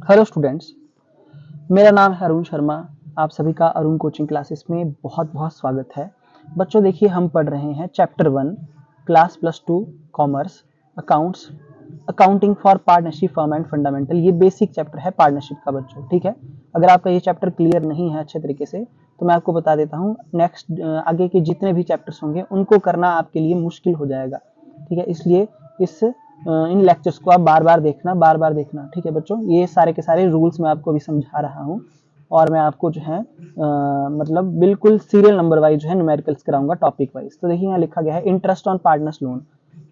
Hello students, मेरा नाम है अरुण शर्मा। आप सभी का अरुण कोचिंग क्लासेस में बहुत बहुत स्वागत है। बच्चों देखिए, हम पढ़ रहे हैं chapter 1 class +2 commerce accounts accounting for partnership firm and fundamental. ये बेसिक चैप्टर है पार्टनरशिप का बच्चों, ठीक है। अगर आपका ये चैप्टर क्लियर नहीं है अच्छे तरीके से तो मैं आपको बता देता हूँ, नेक्स्ट आगे के जितने भी चैप्टर्स होंगे उनको करना आपके लिए मुश्किल हो जाएगा, ठीक है। इसलिए इन लेक्चर्स को आप बार बार देखना, ठीक है बच्चों। ये सारे के सारे रूल्स मैं आपको अभी समझा रहा हूँ और मैं आपको जो है मतलब बिल्कुल सीरियल नंबर वाइज जो है न्यूमेरिकल्स कराऊंगा, टॉपिक वाइज। तो देखिए यहाँ लिखा गया है इंटरेस्ट ऑन पार्टनर्स लोन।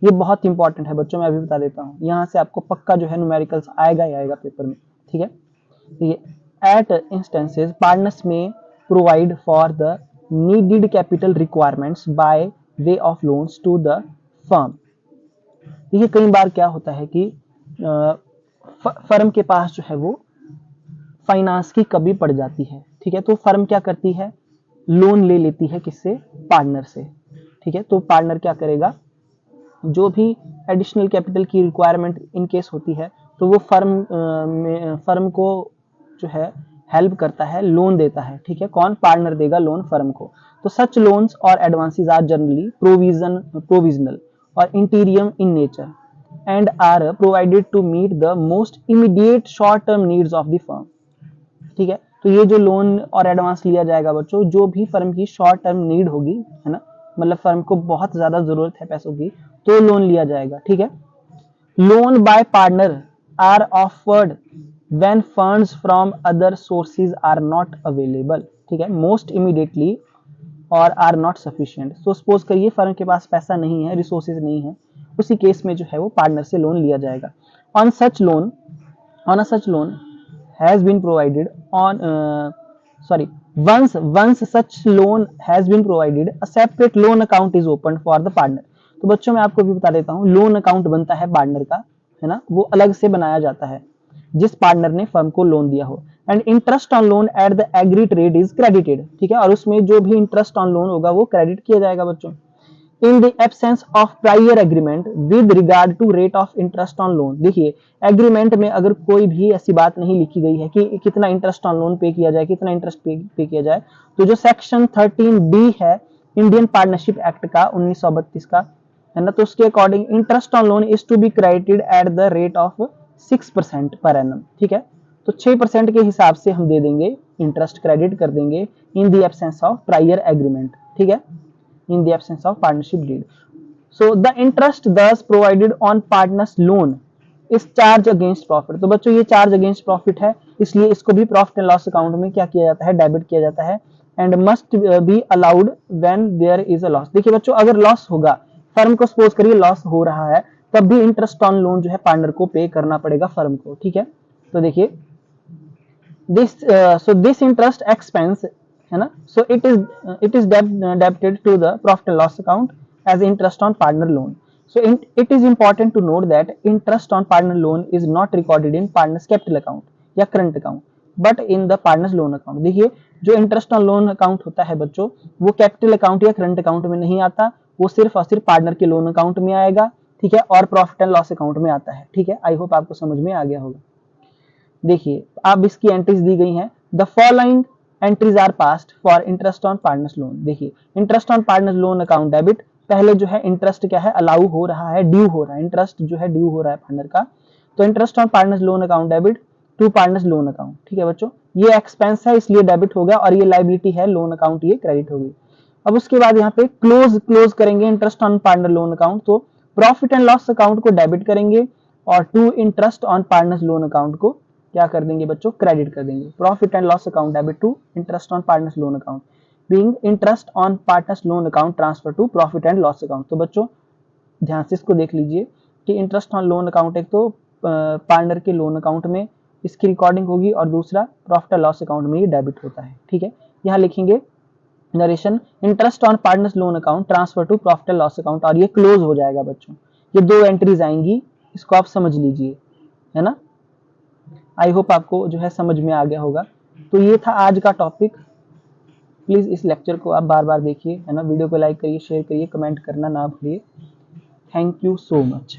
ये बहुत इंपॉर्टेंट है बच्चों, मैं अभी बता देता हूँ। यहाँ से आपको पक्का जो है न्यूमेरिकल्स आएगा ही आएगा पेपर में, ठीक है। एट इंस्टेंसेस पार्टनर्स में provide for the needed capital requirements by way of loans to the firm. देखिए कई बार क्या होता है कि फर्म के पास जो है वो फाइनेंस की कमी पड़ जाती है, ठीक है। तो फर्म क्या करती है, लोन ले लेती है किससे, पार्टनर से, ठीक है। तो पार्टनर क्या करेगा, जो भी एडिशनल कैपिटल की रिक्वायरमेंट इन केस होती है तो वो फर्म को जो है हेल्प करता है, लोन देता है, ठीक है। कौन, पार्टनर देगा लोन फर्म को। तो सच लोन्स और एडवांसेस आर जनरली प्रोविजनल और interim in nature and are provided to meet the most immediate short term needs of the firm, ठीक है। तो ये जो लोन और एडवांस लिया जाएगा बच्चों, जो भी फर्म की शॉर्ट टर्म नीड होगी, है ना, मतलब फर्म को बहुत ज्यादा जरूरत है पैसों की, तो लोन लिया जाएगा, ठीक है। Loan by partner are offered when funds from other sources are not available, ठीक है, मोस्ट इमीडिएटली और are not sufficient. So suppose करिए फर्म के पास पैसा नहीं है, रिसोर्सेज नहीं है, उसी केस में जो है वो पार्टनर से लोन लिया जाएगा। On such loan on a such loan has been provided on once such loan has been provided a separate loan account is opened for the partner। तो बच्चों मैं आपको भी बता देता हूँ, लोन अकाउंट बनता है पार्टनर का, है ना, वो अलग से बनाया जाता है जिस पार्टनर ने फर्म को लोन दिया हो। And interest on loan at the agreed rate is credited, ठीक है, और उसमें जो भी इंटरेस्ट ऑन लोन होगा वो क्रेडिट किया जाएगा बच्चों। In the absence of prior agreement with regard to rate of interest on loan. देखिए एग्रीमेंट में अगर कोई भी ऐसी बात नहीं लिखी गई है कि कितना इंटरेस्ट ऑन लोन पे किया जाए, कितना इंटरेस्ट पे किया जाए, तो जो सेक्शन 13B है इंडियन पार्टनरशिप एक्ट का 1932 का, है ना, तो उसके according interest on loan is to be credited at the rate of 6% per annum, ठीक है। तो 6% के हिसाब से हम दे देंगे, इंटरेस्ट क्रेडिट कर देंगे इन the absence of prior agreement, ठीक है, in the absence of partnership deed. So the interest thus provided on partners loan is charge against profit। तो बच्चों ये चार्ज अगेंस्ट प्रॉफिट है, इसलिए इसको भी प्रॉफिट एंड लॉस अकाउंट में क्या किया जाता है, डेबिट किया जाता है। And must be allowed when there is a loss. देखिए बच्चों अगर लॉस होगा, फर्म को सपोज करिए लॉस हो रहा है, तब भी इंटरेस्ट ऑन लोन जो है पार्टनर को पे करना पड़ेगा फर्म को, ठीक है। तो देखिए दिस इंटरेस्ट एक्सपेंस, है ना, so it is debited to the profit and loss account as interest on partner loan. So it is important to note that interest on partner loan is not recorded in partners capital account या current account but in the partners loan account. देखिए जो interest on loan account होता है बच्चों, वो capital account या current account में नहीं आता, वो सिर्फ और सिर्फ पार्टनर के लोन अकाउंट में आएगा, ठीक है, और प्रॉफिट एंड लॉस अकाउंट में आता है, ठीक है। आई होप आपको समझ में आ गया होगा। देखिए अब इसकी एंट्रीज दी गई हैं। The following entries are passed for interest on partners loan. देखिए interest on partners loan account debit, पहले जो है इंटरेस्ट क्या है, अलाउ हो रहा है, ड्यू हो रहा है, इंटरेस्ट जो है ड्यू हो रहा है पार्टनर का, तो interest on partners loan account debit to partners loan account, ठीक है बच्चों। ये एक्सपेंस है इसलिए डेबिट हो गया, और ये लाइबिलिटी है लोन अकाउंट, ये क्रेडिट हो गई। अब उसके बाद यहाँ पे क्लोज करेंगे interest on partner loan account, तो प्रॉफिट एंड लॉस अकाउंट को डेबिट करेंगे और to interest on partners loan account को क्या कर देंगे बच्चों, क्रेडिट कर देंगे। Profit and loss account debit to interest on partners loan account being interest on partners loan account transfer to profit and loss account. तो बच्चों ध्यान से इसको देख लीजिए कि इंटरेस्ट ऑन लोन अकाउंट एक तो पार्टनर के लोन अकाउंट में इसकी रिकॉर्डिंग होगी, और दूसरा प्रॉफिट एंड लॉस अकाउंट में ये डेबिट होता है, ठीक है। यहाँ लिखेंगे narration interest on partners loan account transfer to profit and loss account, और ये क्लोज हो जाएगा बच्चों। ये दो एंट्रीज आएंगी, इसको आप समझ लीजिए, है ना। आई होप आपको जो है समझ में आ गया होगा। तो ये था आज का टॉपिक। प्लीज इस लेक्चर को आप बार बार देखिए, है ना, वीडियो को लाइक करिए, शेयर करिए, कमेंट करना ना भूलिए। Thank you so much.